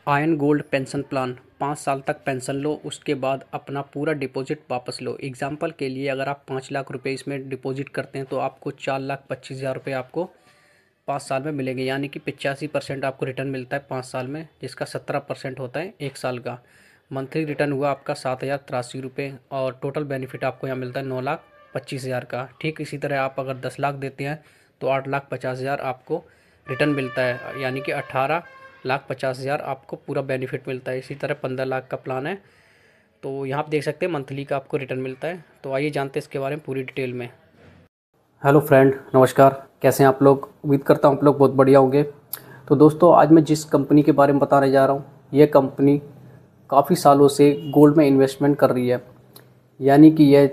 Ion gold pension plan 5 साल तक pension लो, उसके बाद अपना पूरा डिपॉजिट वापस लो। एग्जाम्पल के लिए अगर आप 5 लाख रुपए इसमें डिपॉजिट करते हैं तो आपको 4,25,000 रुपये आपको 5 साल में मिलेंगे, यानी कि 85% आपको रिटर्न मिलता है 5 साल में, जिसका 17% होता है 1 साल का। मंथली रिटर्न हुआ आपका 7,083 रुपये और टोटल बेनिफिट आपको यहाँ मिलता है 9,25,000 का। ठीक इसी तरह आप अगर 10 लाख देते हैं तो 8,50,000 आपको रिटर्न मिलता है, यानी कि 18,50,000 आपको पूरा बेनिफिट मिलता है। इसी तरह 15 लाख का प्लान है, तो यहाँ आप देख सकते हैं मंथली का आपको रिटर्न मिलता है। तो आइए जानते हैं इसके बारे में पूरी डिटेल में। हेलो फ्रेंड, नमस्कार। कैसे हैं आप लोग? उम्मीद करता हूँ आप लोग बहुत बढ़िया होंगे। तो दोस्तों, आज मैं जिस कंपनी के बारे में बताने जा रहा हूँ, ये कंपनी काफ़ी सालों से गोल्ड में इन्वेस्टमेंट कर रही है। यानी कि यह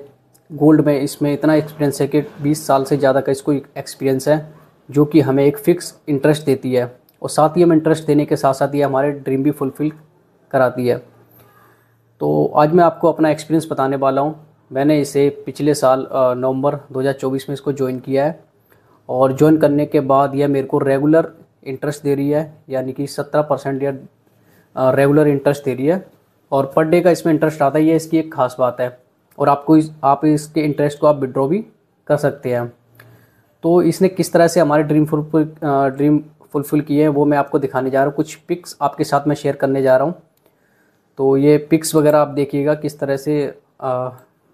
गोल्ड में इसमें इतना एक्सपीरियंस है कि 20 साल से ज़्यादा का इसको एक्सपीरियंस है, जो कि हमें एक फ़िक्स इंटरेस्ट देती है और साथ ही हम इंटरेस्ट देने के साथ साथ ये हमारे ड्रीम भी फुलफ़िल कराती है। तो आज मैं आपको अपना एक्सपीरियंस बताने वाला हूँ। मैंने इसे पिछले साल नवंबर 2024 में इसको ज्वाइन किया है और ज्वाइन करने के बाद यह मेरे को रेगुलर इंटरेस्ट दे रही है, यानी कि 17% या रेगुलर इंटरेस्ट दे रही है और पर डे का इसमें इंटरेस्ट आता है। ये इसकी एक ख़ास बात है और आप इसके इंटरेस्ट को आप विड्रॉ भी कर सकते हैं। तो इसने किस तरह से हमारे ड्रीम फुलफ़िल किए हैं वो मैं आपको दिखाने जा रहा हूँ। कुछ पिक्स आपके साथ मैं शेयर करने जा रहा हूँ। तो ये पिक्स वगैरह आप देखिएगा किस तरह से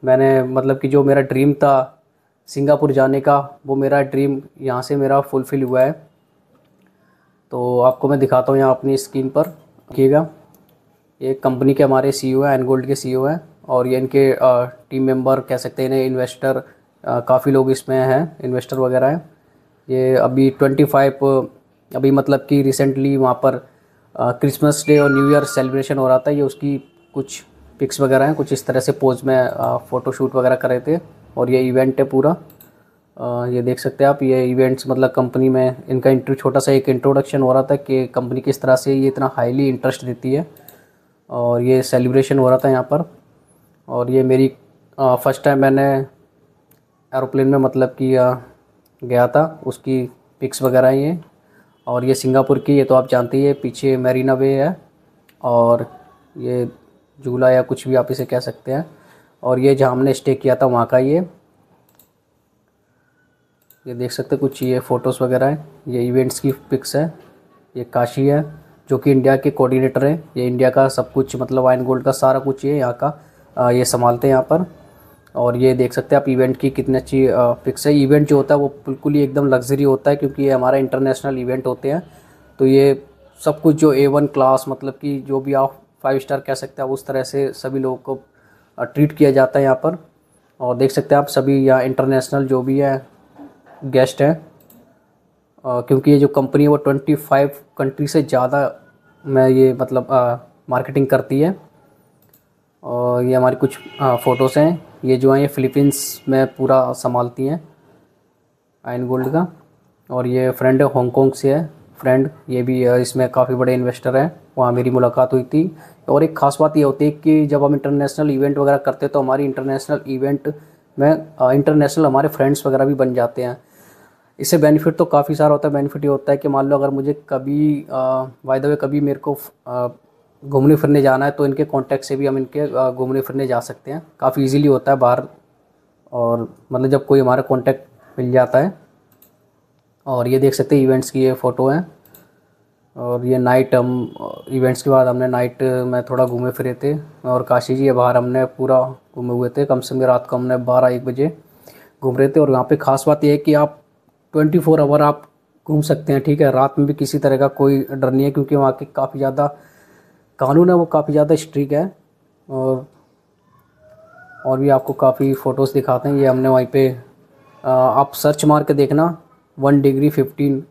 मैंने मतलब कि जो मेरा ड्रीम था सिंगापुर जाने का, वो मेरा ड्रीम यहाँ से मेरा फुलफ़िल हुआ है। तो आपको मैं दिखाता हूँ यहाँ अपनी स्क्रीन पर। देखिएगा, ये कंपनी के हमारे सीईओ हैं, एन गोल्ड के सीईओ हैं और ये इनके टीम मेंबर कह सकते हैं, इन्हें इन्वेस्टर काफ़ी लोग इसमें हैं, इन्वेस्टर वगैरह हैं। ये अभी 25 अभी मतलब कि रिसेंटली वहाँ पर क्रिसमस डे और न्यू ईयर सेलिब्रेशन हो रहा था, ये उसकी कुछ पिक्स वगैरह हैं। कुछ इस तरह से पोज में फ़ोटो शूट वगैरह कर रहे थे और ये इवेंट है पूरा। ये देख सकते हैं आप, ये इवेंट्स मतलब कंपनी में इनका छोटा सा एक इंट्रोडक्शन हो रहा था कि कंपनी किस तरह से ये इतना हाईली इंटरेस्ट देती है और ये सेलिब्रेशन हो रहा था यहाँ पर। और ये मेरी फर्स्ट टाइम मैंने एरोप्लेन में मतलब कि गया था, उसकी पिक्स वगैरह हैं ये। और ये सिंगापुर की, ये तो आप जानते ही है, पीछे मैरीना बे है और ये झूला या कुछ भी आप इसे कह सकते हैं। और ये जहाँ हमने स्टे किया था वहाँ का ये देख सकते हैं कुछ ये फ़ोटोज़ वगैरह हैं। ये इवेंट्स की पिक्स है। ये काशी है जो कि इंडिया के कोऑर्डिनेटर हैं। ये इंडिया का सब कुछ मतलब वाइन गोल्ड का सारा कुछ ये यहाँ का ये संभालते हैं यहाँ पर। और ये देख सकते हैं आप इवेंट की कितनी अच्छी पिक्स है। इवेंट जो होता है वो बिल्कुल ही एकदम लग्जरी होता है, क्योंकि ये हमारा इंटरनेशनल इवेंट होते हैं। तो ये सब कुछ जो A1 क्लास मतलब कि जो भी आप 5 स्टार कह सकते हैं, उस तरह से सभी लोगों को ट्रीट किया जाता है यहाँ पर। और देख सकते हैं आप सभी यहाँ इंटरनेशनल जो भी है गेस्ट हैं, क्योंकि ये जो कंपनी है वो 25 कंट्री से ज़्यादा में ये मतलब मार्केटिंग करती है। और ये हमारी कुछ फ़ोटोज़ हैं। ये जो हैं ये फ़िलीपींस में पूरा संभालती हैं आयन गोल्ड का। और ये फ्रेंड है, हांगकांग से है फ्रेंड, ये भी इसमें काफ़ी बड़े इन्वेस्टर हैं। वहाँ मेरी मुलाकात हुई थी। और एक ख़ास बात ये होती है कि जब हम इंटरनेशनल इवेंट वगैरह करते हैं तो हमारी इंटरनेशनल इवेंट में इंटरनेशनल हमारे फ्रेंड्स वगैरह भी बन जाते हैं। इससे बेनिफिट तो काफ़ी सारा होता है। बेनिफिट ये होता है कि मान लो अगर मुझे कभी बाय द वे कभी मेरे को घूमने फिरने जाना है तो इनके कांटेक्ट से भी हम इनके घूमने फिरने जा सकते हैं। काफ़ी इजीली होता है बाहर, और मतलब जब कोई हमारा कांटेक्ट मिल जाता है। और ये देख सकते हैं इवेंट्स की ये फ़ोटो हैं। और ये नाइट हम इवेंट्स के बाद हमने नाइट में थोड़ा घूमे फिरे थे। और काशी जी बाहर हमने पूरा घूमे हुए थे, कम से कम रात को हमने 12-1 बजे घूम रहे थे। और यहाँ पे ख़ास बात यह है कि आप 24 आवर आप घूम सकते हैं, ठीक है। रात में भी किसी तरह का कोई डर नहीं है, क्योंकि वहाँ के काफ़ी ज़्यादा कानून है वो काफ़ी ज़्यादा स्ट्रिक्ट है। और भी आपको काफ़ी फ़ोटोज़ दिखाते हैं। ये हमने वहीं पे आप सर्च मार के देखना 1 डिग्री 15,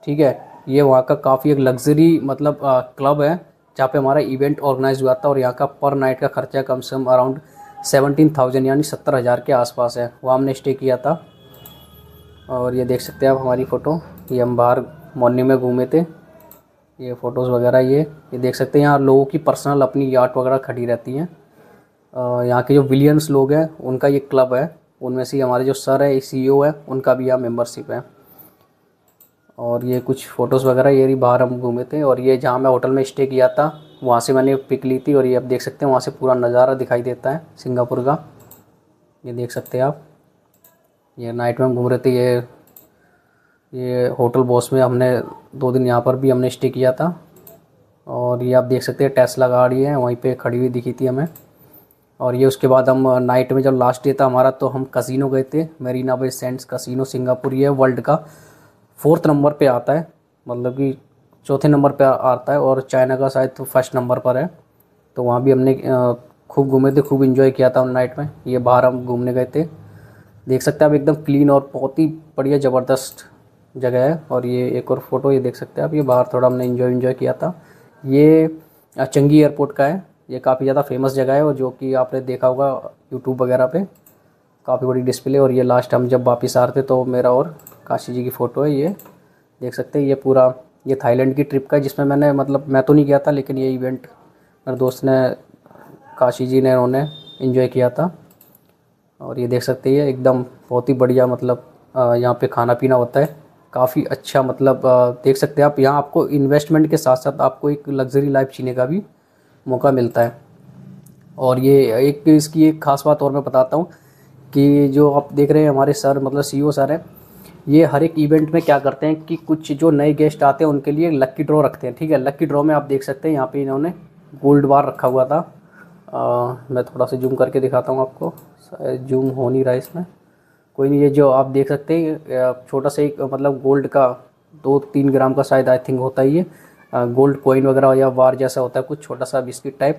ठीक है। ये वहाँ का काफ़ी एक लग्जरी मतलब क्लब है जहाँ पे हमारा इवेंट ऑर्गेनाइज हुआ था। और यहाँ का पर नाइट का खर्चा कम से कम अराउंड 17,000 यानी 70,000 के आसपास है। वहाँ हमने स्टे किया था। और ये देख सकते हैं आप हमारी फ़ोटो, ये हम बाहर मॉर्निंग में घूमे थे। ये फ़ोटोज़ वगैरह ये देख सकते हैं। यहाँ लोगों की पर्सनल अपनी याट वगैरह खड़ी रहती हैं। यहाँ के जो विलियंस लोग हैं उनका ये क्लब है, उनमें से हमारे जो सर है सीईओ है उनका भी यहाँ मेंबरशिप है। और ये कुछ फ़ोटोज़ वगैरह, ये रही बाहर हम घूमे थे। और ये जहाँ मैं होटल में स्टे किया था वहाँ से मैंने पिक ली थी। और ये आप देख सकते हैं वहाँ से पूरा नज़ारा दिखाई देता है सिंगापुर का, ये देख सकते हैं आप। ये नाइट में हम घूम रहे थे। ये होटल बॉस में हमने 2 दिन यहाँ पर भी हमने स्टे किया था। और ये आप देख सकते हैं टेस्ला गाड़ी है वहीं पे खड़ी हुई दिखी थी हमें। और ये उसके बाद हम नाइट में जब लास्ट डे था हमारा तो हम कसिनो गए थे, Marina Bay Sands casino Singapore. ये वर्ल्ड का 4th नंबर पे आता है, मतलब कि 4थे नंबर पे आता है। और चाइना का शायद तो 1st नंबर पर है। तो वहाँ भी हमने खूब घूमे थे, खूब इन्जॉय किया था उन नाइट में। ये बाहर हम घूमने गए थे, देख सकते हैं आप एकदम क्लीन और बहुत ही बढ़िया ज़बरदस्त जगह है। और ये एक और फ़ोटो ये देख सकते हैं आप, ये बाहर थोड़ा हमने इन्जॉय किया था। ये चंगी एयरपोर्ट का है, ये काफ़ी ज़्यादा फेमस जगह है और जो कि आपने देखा होगा यूट्यूब वगैरह पे, काफ़ी बड़ी डिस्प्ले। और ये लास्ट हम जब वापस आ रहे थे तो मेरा और काशी जी की फ़ोटो है, ये देख सकते हैं। ये पूरा ये थाईलैंड की ट्रिप का है जिसमें मैंने, मतलब मैं तो नहीं गया था लेकिन ये इवेंट मेरे दोस्त ने, काशी जी ने, उन्होंने इन्जॉय किया था। और ये देख सकते हैं एकदम बहुत ही बढ़िया, मतलब यहाँ पे खाना पीना होता है काफ़ी अच्छा। मतलब देख सकते हैं आप, यहाँ आपको इन्वेस्टमेंट के साथ साथ आपको एक लग्जरी लाइफ जीने का भी मौका मिलता है। और ये एक इसकी एक ख़ास बात और मैं बताता हूँ कि जो आप देख रहे हैं हमारे सर, मतलब सीईओ सर हैं, ये हर एक इवेंट में क्या करते हैं कि कुछ जो नए गेस्ट आते हैं उनके लिए लक्की ड्रॉ रखते हैं। ठीक है, लक्की ड्रॉ में आप देख सकते हैं यहाँ पे इन्होंने गोल्ड बार रखा हुआ था। मैं थोड़ा सा जूम करके दिखाता हूँ आपको, जूम हो नहीं रहा है इसमें, कोई नहीं। ये जो आप देख सकते हैं छोटा सा एक, मतलब गोल्ड का 2-3 ग्राम का शायद आई थिंक होता है ये गोल्ड कॉइन वगैरह या वार जैसा होता है कुछ छोटा सा बिस्किट टाइप।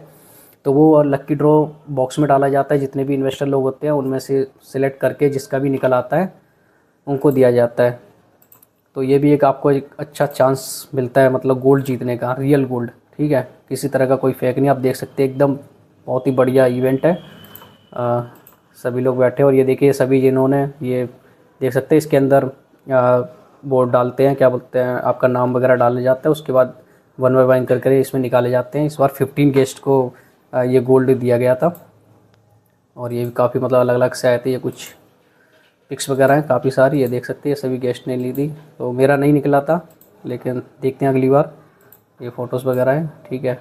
तो वो लक्की ड्रॉ बॉक्स में डाला जाता है, जितने भी इन्वेस्टर लोग होते हैं उनमें से सिलेक्ट करके जिसका भी निकल आता है उनको दिया जाता है। तो ये भी एक आपको एक अच्छा चांस मिलता है, मतलब गोल्ड जीतने का, रियल गोल्ड। ठीक है, किसी तरह का कोई फेक नहीं। आप देख सकते हैं एकदम बहुत ही बढ़िया इवेंट है। सभी लोग बैठे, और ये देखिए सभी जिन्होंने, ये देख सकते हैं इसके अंदर बोर्ड डालते हैं, क्या बोलते हैं, आपका नाम वगैरह डालने जाता है। उसके बाद 1 बाय 1 करके इसमें निकाले जाते हैं। इस बार 15 गेस्ट को ये गोल्ड दिया गया था। और ये भी काफ़ी, मतलब अलग अलग से आए थे। ये कुछ पिक्स वगैरह हैं काफ़ी सारी, ये देख सकते हैं सभी गेस्ट ने ली थी। तो मेरा नहीं निकला था लेकिन देखते हैं अगली बार। ये फ़ोटोज़ वगैरह हैं, ठीक है।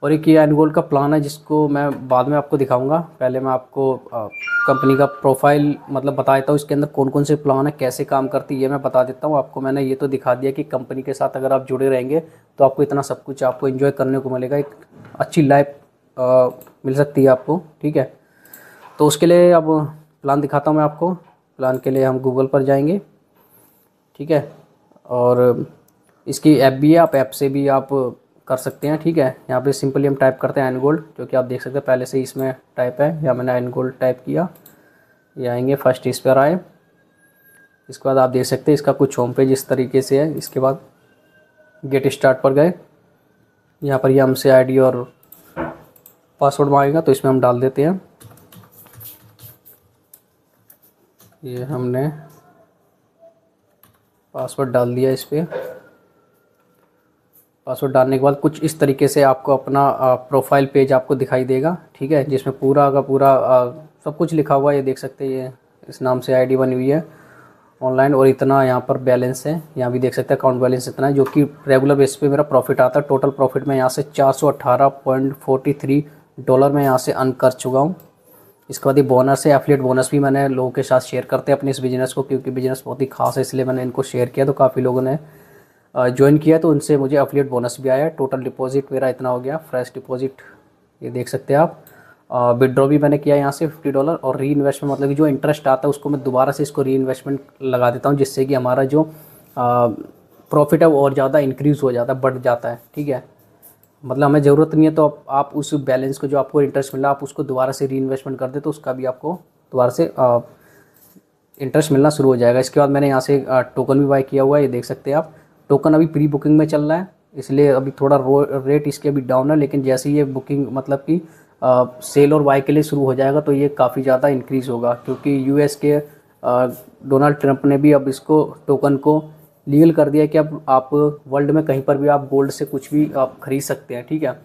और एक ये एंड गोल का प्लान है जिसको मैं बाद में आपको दिखाऊंगा। पहले मैं आपको कंपनी का प्रोफाइल मतलब बता देता हूँ, इसके अंदर कौन कौन से प्लान है, कैसे काम करती है, ये मैं बता देता हूँ आपको। मैंने ये तो दिखा दिया कि कंपनी के साथ अगर आप जुड़े रहेंगे तो आपको इतना सब कुछ आपको एंजॉय करने को मिलेगा, एक अच्छी लाइफ मिल सकती है आपको। ठीक है, तो उसके लिए अब प्लान दिखाता हूँ मैं आपको। प्लान के लिए हम गूगल पर जाएंगे, ठीक है। और इसकी ऐप भी है, आप ऐप से भी आप कर सकते हैं। ठीक है, यहाँ पे सिंपली हम टाइप करते हैं एन गोल्ड, जो कि आप देख सकते हैं पहले से इसमें टाइप है, या मैंने एन गोल्ड टाइप किया, ये आएंगे फर्स्ट इस पर आए। इसके बाद आप देख सकते हैं इसका कुछ होम पेज इस तरीके से है। इसके बाद गेट स्टार्ट पर गए, यहाँ पर ये हमसे आईडी और पासवर्ड मांगेगा तो इसमें हम डाल देते हैं। ये हमने पासवर्ड डाल दिया इस पर। पासवर्ड डालने के बाद कुछ इस तरीके से आपको अपना प्रोफाइल पेज आपको दिखाई देगा। ठीक है, जिसमें पूरा का पूरा सब कुछ लिखा हुआ है, ये देख सकते हैं। ये इस नाम से आईडी बनी हुई है ऑनलाइन, और इतना यहाँ पर बैलेंस है। यहाँ भी देख सकते हैं अकाउंट बैलेंस इतना है, जो कि रेगुलर बेस पे मेरा प्रॉफिट आता है। टोटल प्रॉफिट मैं यहाँ से $418.43 में यहाँ से अर्न कर चुका हूँ। इसके बाद ये बोनस है, एफिलिएट बोनस भी मैंने लोगों के साथ शेयर करते हैं अपने इस बिज़नेस को, क्योंकि बिज़नेस बहुत ही खास है इसलिए मैंने इनको शेयर किया। तो काफ़ी लोगों ने ज्वाइन किया तो उनसे मुझे एफिलिएट बोनस भी आया है। टोटल डिपॉजिट मेरा इतना हो गया, फ्रेश डिपॉजिट ये देख सकते हैं आप। विड्रॉ भी मैंने किया यहाँ से $50, और री इन्वेस्टमेंट मतलब कि जो इंटरेस्ट आता है उसको मैं दोबारा से इसको री इन्वेस्टमेंट लगा देता हूँ, जिससे कि हमारा जो प्रॉफिट है वो और ज़्यादा इंक्रीज़ हो जाता है, बढ़ जाता है। ठीक है, मतलब हमें ज़रूरत नहीं है तो आप उस बैलेंस को जो आपको इंटरेस्ट मिला आप उसको दोबारा से री इन्वेस्टमेंट कर दे तो उसका भी आपको दोबारा से इंटरेस्ट मिलना शुरू हो जाएगा। इसके बाद मैंने यहाँ से टोकन भी बाय किया हुआ है, ये देख सकते हैं आप। टोकन अभी प्री बुकिंग में चल रहा है, इसलिए अभी थोड़ा रेट इसके अभी डाउन है, लेकिन जैसे ही ये बुकिंग मतलब कि सेल और बाय के लिए शुरू हो जाएगा तो ये काफ़ी ज़्यादा इंक्रीज़ होगा, क्योंकि यूएस के डोनाल्ड ट्रंप ने भी अब इसको टोकन को लीगल कर दिया है कि अब आप वर्ल्ड में कहीं पर भी आप गोल्ड से कुछ भी आप खरीद सकते हैं। ठीक है,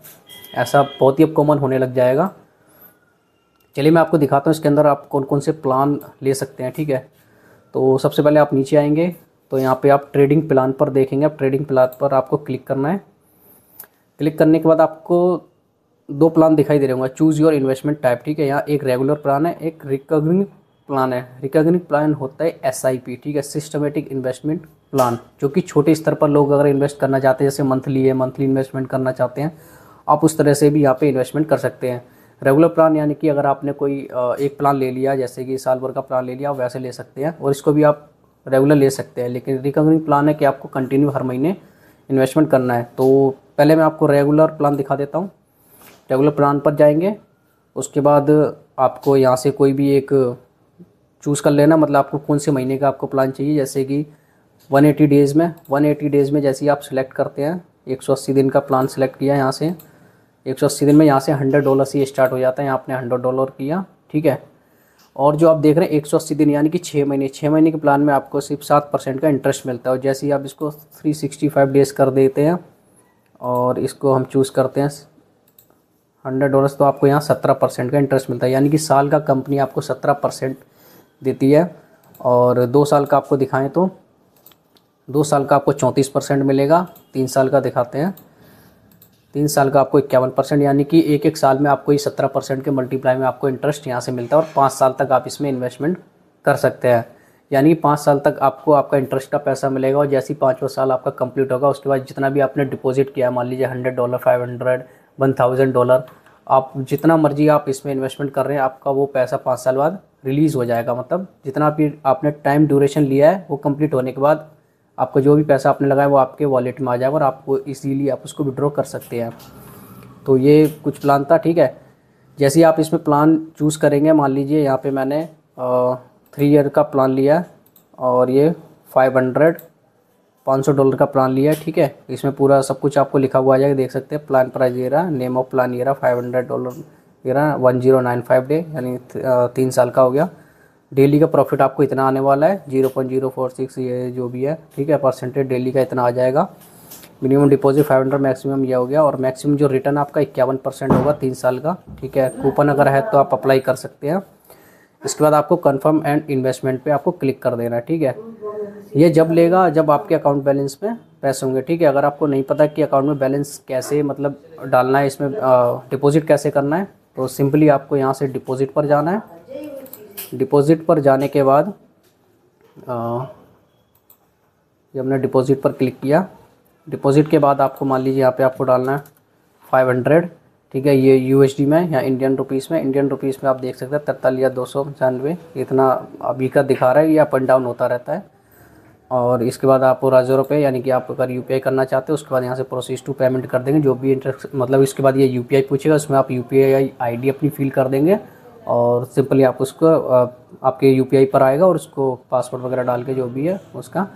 ऐसा बहुत ही अब कॉमन होने लग जाएगा। चलिए मैं आपको दिखाता हूँ इसके अंदर आप कौन कौन से प्लान ले सकते हैं। ठीक है, तो सबसे पहले आप नीचे आएंगे, तो यहाँ पे आप ट्रेडिंग प्लान पर देखेंगे। आप ट्रेडिंग प्लान पर आपको क्लिक करना है। क्लिक करने के बाद आपको दो प्लान दिखाई दे रहे होंगे, चूज़ योर इन्वेस्टमेंट टाइप, ठीक है। यहाँ एक रेगुलर प्लान है, एक रिकरिंग प्लान है। रिकरिंग प्लान होता है SIP, ठीक है, सिस्टमेटिक इन्वेस्टमेंट प्लान, जो कि छोटे स्तर पर लोग अगर इन्वेस्ट करना चाहते हैं, जैसे मंथली है, मंथली इन्वेस्टमेंट करना चाहते हैं, आप उस तरह से भी यहाँ पे इन्वेस्टमेंट कर सकते हैं। रेगुलर प्लान यानी कि अगर आपने कोई एक प्लान ले लिया, जैसे कि साल भर का प्लान ले लिया, आप वैसे ले सकते हैं और इसको भी आप रेगुलर ले सकते हैं। लेकिन रिकरिंग प्लान है कि आपको कंटिन्यू हर महीने इन्वेस्टमेंट करना है। तो पहले मैं आपको रेगुलर प्लान दिखा देता हूँ। रेगुलर प्लान पर जाएंगे, उसके बाद आपको यहाँ से कोई भी एक चूज़ कर लेना, मतलब आपको कौन से महीने का आपको प्लान चाहिए। जैसे कि 180 डेज़ में जैसे ही आप सिलेक्ट करते हैं, 180 दिन का प्लान सेलेक्ट किया, यहाँ से 180 दिन में यहाँ से $100 से स्टार्ट हो जाता है। यहाँ आपने $100 किया, ठीक है। और जो आप देख रहे हैं 180 दिन यानी कि 6 महीने के प्लान में आपको सिर्फ 7% का इंटरेस्ट मिलता है। और जैसे ही आप इसको 365 डेज़ कर देते हैं और इसको हम चूज़ करते हैं $100, तो आपको यहाँ 17% का इंटरेस्ट मिलता है। यानी कि साल का कंपनी आपको 17% देती है। और 2 साल का आपको दिखाएं तो 2 साल का आपको 34% मिलेगा। 3 साल का दिखाते हैं, 3 साल का आपको 51%, यानी कि एक साल में आपको ये 17% के मल्टीप्लाई में आपको इंटरेस्ट यहाँ से मिलता है। और 5 साल तक आप इसमें इन्वेस्टमेंट कर सकते हैं, यानी कि 5 साल तक आपको आपका इंटरेस्ट का पैसा मिलेगा। और जैसे ही 5वां साल आपका कंप्लीट होगा, उसके बाद जितना भी आपने डिपॉजिट किया, मान लीजिए $100, $500, $1000, आप जितना मर्जी आप इसमें इन्वेस्टमेंट कर रहे हैं, आपका वो पैसा 5 साल बाद रिलीज़ हो जाएगा। मतलब जितना भी आपने टाइम ड्यूरेशन लिया है, वो कंप्लीट होने के बाद आपका जो भी पैसा आपने लगाया वो आपके वॉलेट में आ जाएगा और आपको इजीली आप उसको विड्रॉ कर सकते हैं। तो ये कुछ प्लान था, ठीक है। जैसे ही आप इसमें प्लान चूज़ करेंगे, मान लीजिए यहाँ पे मैंने 3 ईयर का प्लान लिया और ये $500 का प्लान लिया है, ठीक है। इसमें पूरा सब कुछ आपको लिखा हुआ आ जाएगा, देख सकते हैं। प्लान प्राइस ये रहा, नेम ऑफ प्लान ये रहा, $500 ये रहा, 1095 डे यानी 3 साल का हो गया। डेली का प्रॉफिट आपको इतना आने वाला है, 0.046 ये जो भी है, ठीक है, परसेंटेज डेली का इतना आ जाएगा। मिनिमम डिपॉजिट 500, मैक्सिमम ये हो गया। और मैक्सिमम जो रिटर्न आपका 51% होगा 3 साल का, ठीक है। कूपन अगर है तो आप अप्लाई कर सकते हैं। इसके बाद आपको कंफर्म एंड इन्वेस्टमेंट पे आपको क्लिक कर देना है, ठीक है। ये जब लेगा जब आपके अकाउंट बैलेंस में पैसे होंगे, ठीक है। अगर आपको नहीं पता कि अकाउंट में बैलेंस कैसे मतलब डालना है, इसमें डिपॉजिट कैसे करना है, तो सिंपली आपको यहाँ से डिपॉजिट पर जाना है। डिपॉजिट पर जाने के बाद जब हमने डिपॉजिट पर क्लिक किया, डिपॉजिट के बाद आपको मान लीजिए यहाँ पे आपको डालना है 500, ठीक है। ये USD में या इंडियन रुपीस में, इंडियन रुपीस में आप देख सकते हैं 43 या 295 इतना अभी का दिखा रहा है। ये अप एंड डाउन होता रहता है। और इसके बाद आपको ₹1000 यानी कि आप अगर UPI करना चाहते हो, उसके बाद यहाँ से प्रोसीड टू पेमेंट कर देंगे, जो भी इंटरेस्ट मतलब इसके बाद ये UPI पूछेगा, उसमें आप UPI ID अपनी फिल कर देंगे और सिंपली आप उसको आपके UPI पर आएगा और उसको पासवर्ड वगैरह डाल के जो भी है उसका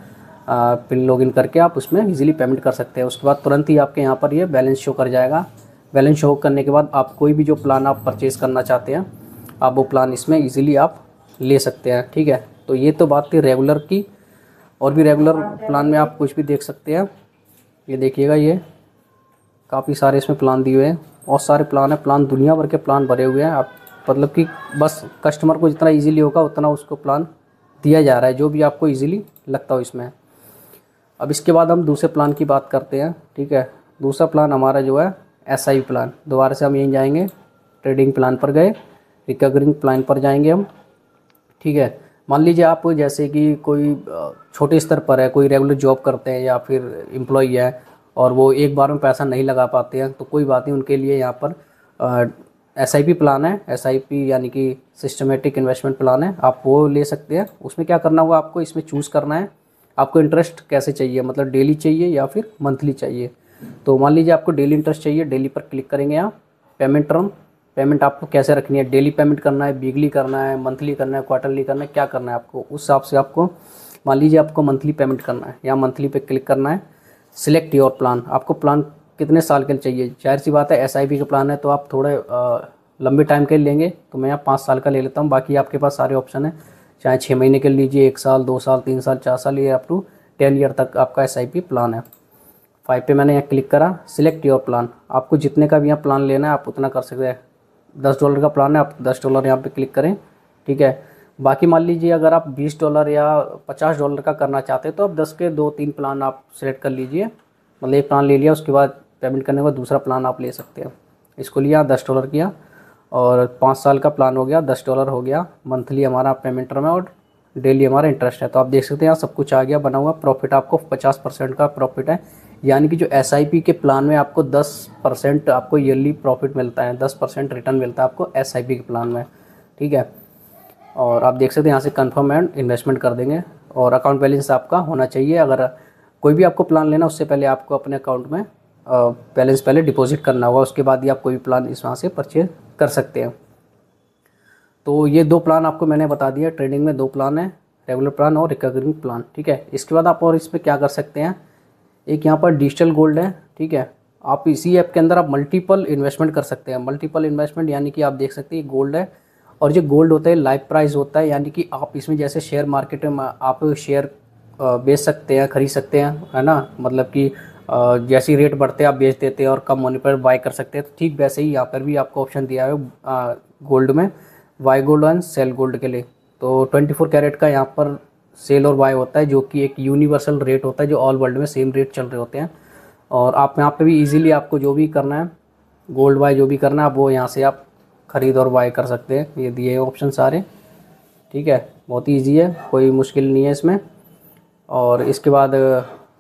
पिन लॉगिन करके आप उसमें इजीली पेमेंट कर सकते हैं। उसके बाद तुरंत ही आपके यहाँ पर ये बैलेंस शो कर जाएगा। बैलेंस शो करने के बाद आप कोई भी जो प्लान आप परचेज़ करना चाहते हैं, आप वो प्लान इसमें इजीली आप ले सकते हैं, ठीक है। तो ये तो बात थी रेगुलर की। और भी रेगुलर प्लान में आप कुछ भी देख सकते हैं। ये देखिएगा, ये काफ़ी सारे इसमें प्लान दिए हुए हैं, बहुत सारे प्लान है। प्लान दुनिया भर के प्लान भरे हुए हैं। आप मतलब कि बस कस्टमर को जितना इजीली होगा उतना उसको प्लान दिया जा रहा है, जो भी आपको इजीली लगता हो इसमें। अब इसके बाद हम दूसरे प्लान की बात करते हैं, ठीक है। दूसरा प्लान हमारा जो है SIP प्लान। दोबारा से हम यहीं जाएंगे, ट्रेडिंग प्लान पर गए, रिकरिंग प्लान पर जाएंगे हम, ठीक है। मान लीजिए आप जैसे कि कोई छोटे स्तर पर है, कोई रेगुलर जॉब करते हैं या फिर एम्प्लॉई है और वो एक बार में पैसा नहीं लगा पाते हैं, तो कोई बात नहीं, उनके लिए यहाँ पर SIP प्लान है। SIP यानी कि सिस्टमेटिक इन्वेस्टमेंट प्लान है, आप वो ले सकते हैं। उसमें क्या करना होगा, आपको इसमें चूज़ करना है आपको इंटरेस्ट कैसे चाहिए, मतलब डेली चाहिए या फिर मंथली चाहिए। तो मान लीजिए आपको डेली इंटरेस्ट चाहिए, डेली पर क्लिक करेंगे आप। पेमेंट टर्म, पेमेंट आपको कैसे रखनी है, डेली पेमेंट करना है, वीकली करना है, मंथली करना है, क्वार्टरली करना है, क्या करना है आपको, उस हिसाब से आपको मान लीजिए आपको मंथली पेमेंट करना है, या मंथली पे क्लिक करना है। सिलेक्ट योर प्लान, आपको प्लान कितने साल के लिए चाहिए। जाहिर सी बात है SIP का प्लान है तो आप थोड़े लंबे टाइम के लिए लेंगे, तो मैं यहाँ 5 साल का ले लेता हूँ। बाकी आपके पास सारे ऑप्शन है, चाहे 6 महीने के लीजिए, 1 साल, 2 साल, 3 साल, 4 साल, ये अप टू 10 ईयर तक आपका SIP प्लान है। 5 पे मैंने यहाँ क्लिक करा। सिलेक्ट योर प्लान, आपको जितने का भी यहाँ प्लान लेना है आप उतना कर सकते हैं। $10 का प्लान है, आप $10 यहाँ पे क्लिक करें, ठीक है। बाकी मान लीजिए अगर आप $20 या $50 का करना चाहते हैं तो आप 10 के 2-3 प्लान आप सेलेक्ट कर लीजिए। मतलब एक प्लान ले लिया, उसके बाद पेमेंट करने के बाद दूसरा प्लान आप ले सकते हैं। इसको लिया, $10 किया, और 5 साल का प्लान हो गया, $10 हो गया। मंथली हमारा पेमेंट टर्म है और डेली हमारा इंटरेस्ट है। तो आप देख सकते हैं यहाँ सब कुछ आ गया बना हुआ। प्रॉफिट आपको 50% का प्रॉफिट है, यानी कि जो SIP के प्लान में आपको 10% आपको ईयरली प्रॉफिट मिलता है, 10% रिटर्न मिलता है आपको SIP के प्लान में, ठीक है। और आप देख सकते हैं यहाँ से कंफर्म एंड इन्वेस्टमेंट कर देंगे, और अकाउंट बैलेंस आपका होना चाहिए। अगर कोई भी आपको प्लान लेना उससे पहले आपको अपने अकाउंट में बैलेंस पहले डिपॉजिट करना होगा, उसके बाद ही आप कोई भी प्लान इस वहाँ से परचेज कर सकते हैं। तो ये 2 प्लान आपको मैंने बता दिया। ट्रेडिंग में 2 प्लान है, रेगुलर प्लान और रिकरिंग प्लान, ठीक है। इसके बाद आप और इसमें क्या कर सकते हैं, एक यहाँ पर डिजिटल गोल्ड है, ठीक है। आप इसी ऐप के अंदर आप मल्टीपल इन्वेस्टमेंट कर सकते हैं। मल्टीपल इन्वेस्टमेंट यानी कि आप देख सकते हैं गोल्ड है, और जो गोल्ड होता है लाइव प्राइस होता है, यानी कि आप इसमें जैसे शेयर मार्केट में आप शेयर बेच सकते हैं, खरीद सकते हैं, है ना। मतलब कि जैसी रेट बढ़ते हैं आप बेच देते हैं और कम होने पर बाय कर सकते हैं। तो ठीक वैसे ही यहाँ पर भी आपको ऑप्शन दिया है गोल्ड में, buy gold and sell gold के लिए। तो 24 कैरेट का यहाँ पर सेल और बाय होता है, जो कि एक यूनिवर्सल रेट होता है, जो ऑल वर्ल्ड में सेम रेट चल रहे होते हैं। और आप यहाँ पे भी इजीली आपको जो भी करना है, गोल्ड बाय जो भी करना है, आप वो यहाँ से आप ख़रीद और बाय कर सकते हैं। ये दिए ऑप्शन सारे, ठीक है। बहुत ही ईजी है, कोई मुश्किल नहीं है इसमें। और इसके बाद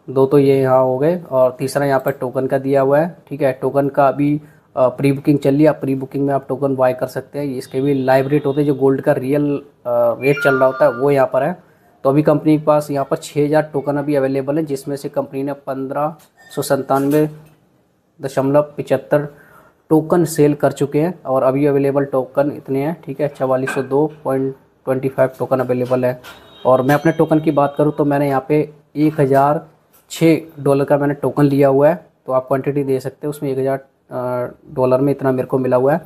2 तो ये यहाँ हो गए, और तीसरा यहाँ पर टोकन का दिया हुआ है, ठीक है। टोकन का अभी प्री बुकिंग चल रही है, आप प्री बुकिंग में आप टोकन बाय कर सकते हैं। इसके भी लाइव रेट होते हैं, जो गोल्ड का रियल रेट चल रहा होता है वो यहाँ पर है। तो अभी कंपनी के पास यहाँ पर 6000 टोकन अभी अवेलेबल है, जिसमें से कंपनी ने 1597.75 टोकन सेल कर चुके हैं, और अभी अवेलेबल टोकन इतने हैं, ठीक है। 4402.25 टोकन अवेलेबल है। और मैं अपने टोकन की बात करूँ तो मैंने यहाँ पे $1006 का मैंने टोकन लिया हुआ है। तो आप क्वांटिटी दे सकते हैं, उसमें $1000 में इतना मेरे को मिला हुआ है।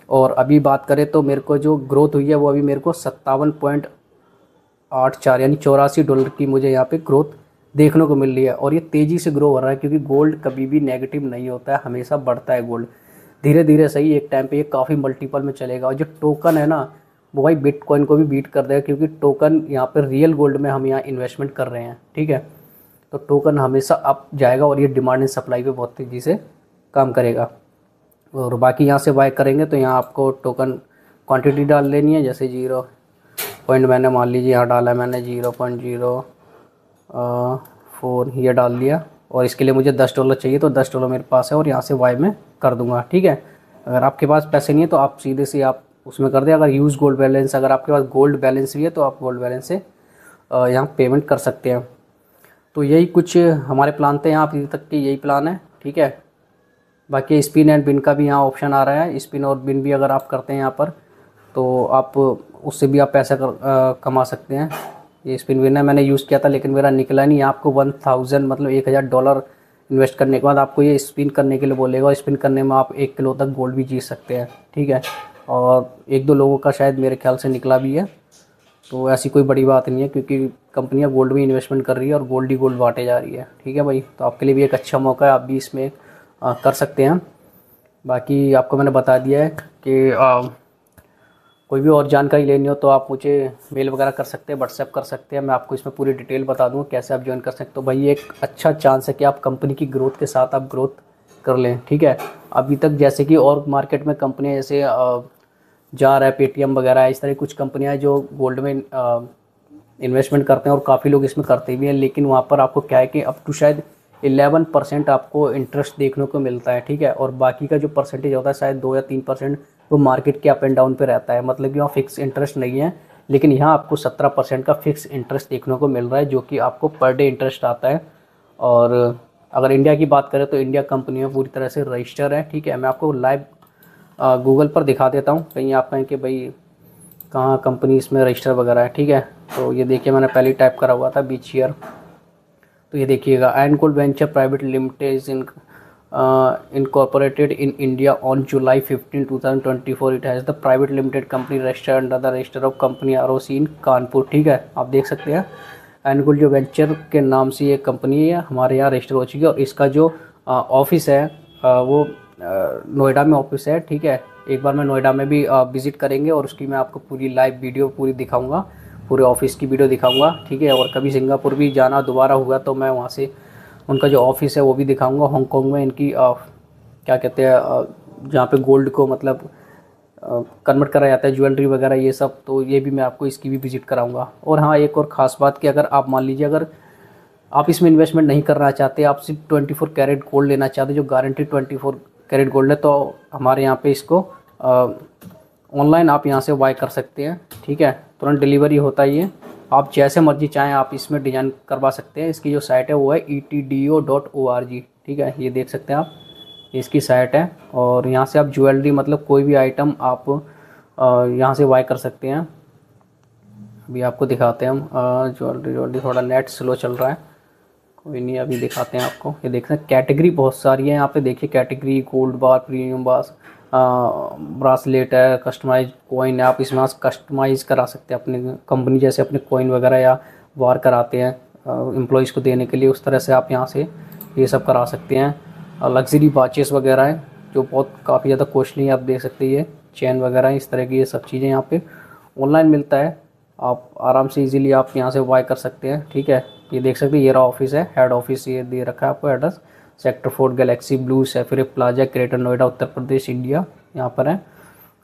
और अभी बात करें तो मेरे को जो ग्रोथ हुई है वो अभी मेरे को 57.84 यानी $84 की मुझे यहाँ पे ग्रोथ देखने को मिल रही है। और ये तेज़ी से ग्रो हो रहा है, क्योंकि गोल्ड कभी भी नेगेटिव नहीं होता है, हमेशा बढ़ता है गोल्ड। धीरे धीरे सही, एक टाइम पे ये काफ़ी मल्टीपल में चलेगा। और जो टोकन है ना, वो भाई बिटकॉइन को भी बीट कर देगा, क्योंकि टोकन यहाँ पर रियल गोल्ड में हम यहाँ इन्वेस्टमेंट कर रहे हैं, ठीक है। तो टोकन हमेशा अप जाएगा, और ये डिमांड एंड सप्लाई पे बहुत तेज़ी से काम करेगा। और बाकी यहाँ से बाय करेंगे तो यहाँ आपको टोकन क्वांटिटी डाल लेनी है, जैसे 0 पॉइंट मैंने मान लीजिए यहाँ डाला है, मैंने 0.04 ये डाल दिया। और इसके लिए मुझे $10 चाहिए, तो $10 मेरे पास है, और यहाँ से बाय में कर दूंगा, ठीक है। अगर आपके पास पैसे नहीं है तो आप सीधे से आप उसमें कर दें। अगर यूज़ गोल्ड बैलेंस, अगर आपके पास गोल्ड बैलेंस भी है तो आप गोल्ड बैलेंस से यहाँ पेमेंट कर सकते हैं। तो यही कुछ हमारे प्लान थे यहाँ अभी तक के, यही प्लान है, ठीक है। बाकी स्पिन एंड बिन का भी यहाँ ऑप्शन आ रहा है। स्पिन और बिन भी अगर आप करते हैं यहाँ पर, तो आप उससे भी आप पैसा कमा सकते हैं। ये स्पिन बिन है, मैंने यूज़ किया था लेकिन मेरा निकला नहीं। आपको 1000 मतलब $1000 इन्वेस्ट करने के बाद आपको ये स्पिन करने के लिए बोलेगा, और स्पिन करने में आप 1 किलो तक गोल्ड भी जीत सकते हैं, ठीक है। और 1-2 लोगों का शायद मेरे ख्याल से निकला भी है। तो ऐसी कोई बड़ी बात नहीं है, क्योंकि कंपनियां गोल्ड में इन्वेस्टमेंट कर रही है और गोल्ड ही गोल्ड बांटे जा रही है, ठीक है भाई। तो आपके लिए भी एक अच्छा मौका है, आप भी इसमें कर सकते हैं। बाकी आपको मैंने बता दिया है कि कोई भी और जानकारी लेनी हो तो आप मुझे मेल वगैरह कर सकते हैं, व्हाट्सएप कर सकते हैं। मैं आपको इसमें पूरी डिटेल बता दूँ कैसे आप ज्वाइन कर सकते हो। तो भाई एक अच्छा चांस है कि आप कंपनी की ग्रोथ के साथ आप ग्रोथ कर लें, ठीक है। अभी तक जैसे कि और मार्केट में कंपनियाँ जैसे जा रहा है, पेटीएम वगैरह, इस तरह कुछ कंपनियाँ जो गोल्ड में इन्वेस्टमेंट करते हैं, और काफ़ी लोग इसमें करते भी हैं। लेकिन वहाँ पर आपको क्या है कि अप टू शायद 11% आपको इंटरेस्ट देखने को मिलता है, ठीक है। और बाकी का जो परसेंटेज होता है शायद 2 या 3% वो मार्केट के अप एंड डाउन पे रहता है। मतलब कि वहाँ फिक्स इंटरेस्ट नहीं है, लेकिन यहाँ आपको 17% का फिक्स इंटरेस्ट देखने को मिल रहा है, जो कि आपको पर डे इंटरेस्ट आता है। और अगर इंडिया की बात करें तो इंडिया कंपनी में पूरी तरह से रजिस्टर है, ठीक है। मैं आपको लाइव गूगल पर दिखा देता हूँ, कहीं आप कहें कि भाई कहाँ कंपनी इसमें रजिस्टर वगैरह है, ठीक है। तो ये देखिए मैंने पहले टाइप करा हुआ था बीच ईयर। तो ये देखिएगा, and gold venture private limited incorporated in India on July 15, 2024. It has the private limited company registered under the register of company ROC in Kanpur, ठीक है। आप देख सकते हैं एंड गोल्ड जो वेंचर के नाम से ये कंपनी है हमारे यहाँ रजिस्टर हो चुकी है। और इसका जो ऑफिस है वो नोएडा में ऑफिस है, ठीक है। एक बार मैं नोएडा में भी विज़िट करेंगे और उसकी मैं आपको पूरी लाइव वीडियो पूरी दिखाऊंगा, पूरे ऑफिस की वीडियो दिखाऊंगा, ठीक है। और कभी सिंगापुर भी जाना दोबारा हुआ तो मैं वहाँ से उनका जो ऑफिस है वो भी दिखाऊंगा। हांगकांग में इनकी क्या कहते हैं जहाँ पे गोल्ड को मतलब कन्वर्ट करा जाता है, ज्वेलरी वगैरह ये सब, तो ये भी मैं आपको इसकी भी विज़िट कराऊंगा। और हाँ, एक और ख़ास बात कि अगर आप मान लीजिए अगर आप इसमें इन्वेस्टमेंट नहीं करना चाहते, आप सिर्फ 24 कैरेट गोल्ड लेना चाहते जो गारंटी 24 कैरेट गोल्ड है, तो हमारे यहाँ पे इसको ऑनलाइन आप यहाँ से बाय कर सकते हैं, ठीक है। तुरंत डिलीवरी होता है ये, आप जैसे मर्जी चाहें आप इसमें डिज़ाइन करवा सकते हैं। इसकी जो साइट है वो है etdo.org, ठीक है। ये देख सकते हैं आप, इसकी साइट है। और यहाँ से आप ज्वेलरी मतलब कोई भी आइटम आप यहाँ से बाय कर सकते हैं। अभी आपको दिखाते हैं हम ज्वेलरी थोड़ा नेट स्लो चल रहा है, कोई नहीं, अभी दिखाते हैं आपको। ये देख सकते हैं कैटेगरी बहुत सारी है यहाँ पे, देखिए कैटेगरी गोल्ड बार, प्रीमियम बार, ब्रासलेट है, कस्टमाइज कॉइन है। आप इसमें कस्टमाइज़ करा सकते हैं अपने कंपनी जैसे अपने कॉइन वगैरह या बार कराते हैं एम्प्लॉयज़ को देने के लिए, उस तरह से आप यहाँ से ये सब करा सकते हैं। लग्जरी वॉचेस वगैरह हैं जो बहुत काफ़ी ज़्यादा कॉस्टली है, आप देख सकते हैं। ये चेन वगैरह इस तरह की ये सब चीज़ें यहाँ पे ऑनलाइन मिलता है, आप आराम से इजीली आप यहाँ से बाय कर सकते हैं, ठीक है। ये देख सकते हैं, ये रहा ऑफिस है, हेड ऑफिस ये दे रखा है आपको address, sector 4 Galaxy Blue Sapphire Plaza, Greater Noida, Uttar Pradesh, India, यहाँ पर है।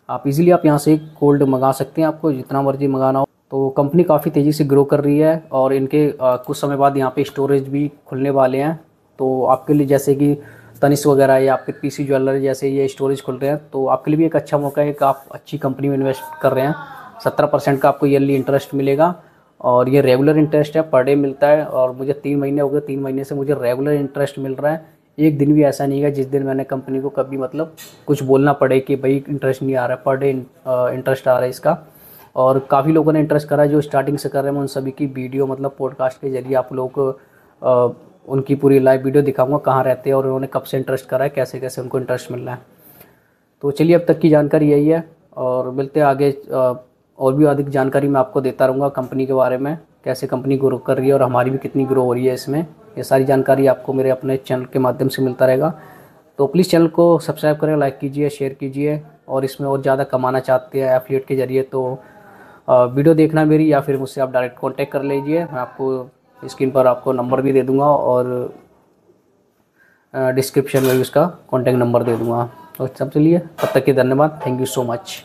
आप इजीली आप यहाँ से गोल्ड मंगा सकते हैं, आपको जितना मर्जी मंगाना हो। तो कंपनी काफ़ी तेज़ी से ग्रो कर रही है और इनके कुछ समय बाद यहाँ पे स्टोरेज भी खुलने वाले हैं। तो आपके लिए जैसे कि तनिष्क वगैरह या आपके पीसी ज्वेलरी जैसे ये स्टोरेज खुल रहे हैं, तो आपके लिए भी एक अच्छा मौका है कि आप अच्छी कंपनी में इन्वेस्ट कर रहे हैं। 17% का आपको ईयरली इंटरेस्ट मिलेगा और ये रेगुलर इंटरेस्ट है, पर डे मिलता है। और मुझे 3 महीने हो गए, 3 महीने से मुझे रेगुलर इंटरेस्ट मिल रहा है। एक दिन भी ऐसा नहीं है जिस दिन मैंने कंपनी को कभी मतलब कुछ बोलना पड़े कि भाई इंटरेस्ट नहीं आ रहा है, पर डे इंटरेस्ट आ रहा है इसका। और काफ़ी लोगों ने इंटरेस्ट करा है जो स्टार्टिंग से कर रहे हैं, मैं उन सभी की वीडियो मतलब पॉडकास्ट के जरिए आप लोग को उनकी पूरी लाइव वीडियो दिखाऊंगा, कहाँ रहते हैं और उन्होंने कब से इंटरेस्ट करा है, कैसे कैसे उनको इंटरेस्ट मिल रहा है। तो चलिए, अब तक की जानकारी यही है और मिलते हैं आगे। और भी अधिक जानकारी मैं आपको देता रहूँगा कंपनी के बारे में, कैसे कंपनी ग्रो कर रही है और हमारी भी कितनी ग्रो हो रही है इसमें। ये सारी जानकारी आपको मेरे अपने चैनल के माध्यम से मिलता रहेगा। तो प्लीज़ चैनल को सब्सक्राइब करें, लाइक कीजिए, शेयर कीजिए। और इसमें और ज़्यादा कमाना चाहते हैं एफिलिएट के ज़रिए तो वीडियो देखना मेरी, या फिर मुझसे आप डायरेक्ट कॉन्टैक्ट कर लीजिए। मैं आपको स्क्रीन पर आपको नंबर भी दे दूँगा और डिस्क्रिप्शन में भी उसका कॉन्टैक्ट नंबर दे दूँगा। तो सब चलिए, तब तक के धन्यवाद, थैंक यू सो मच।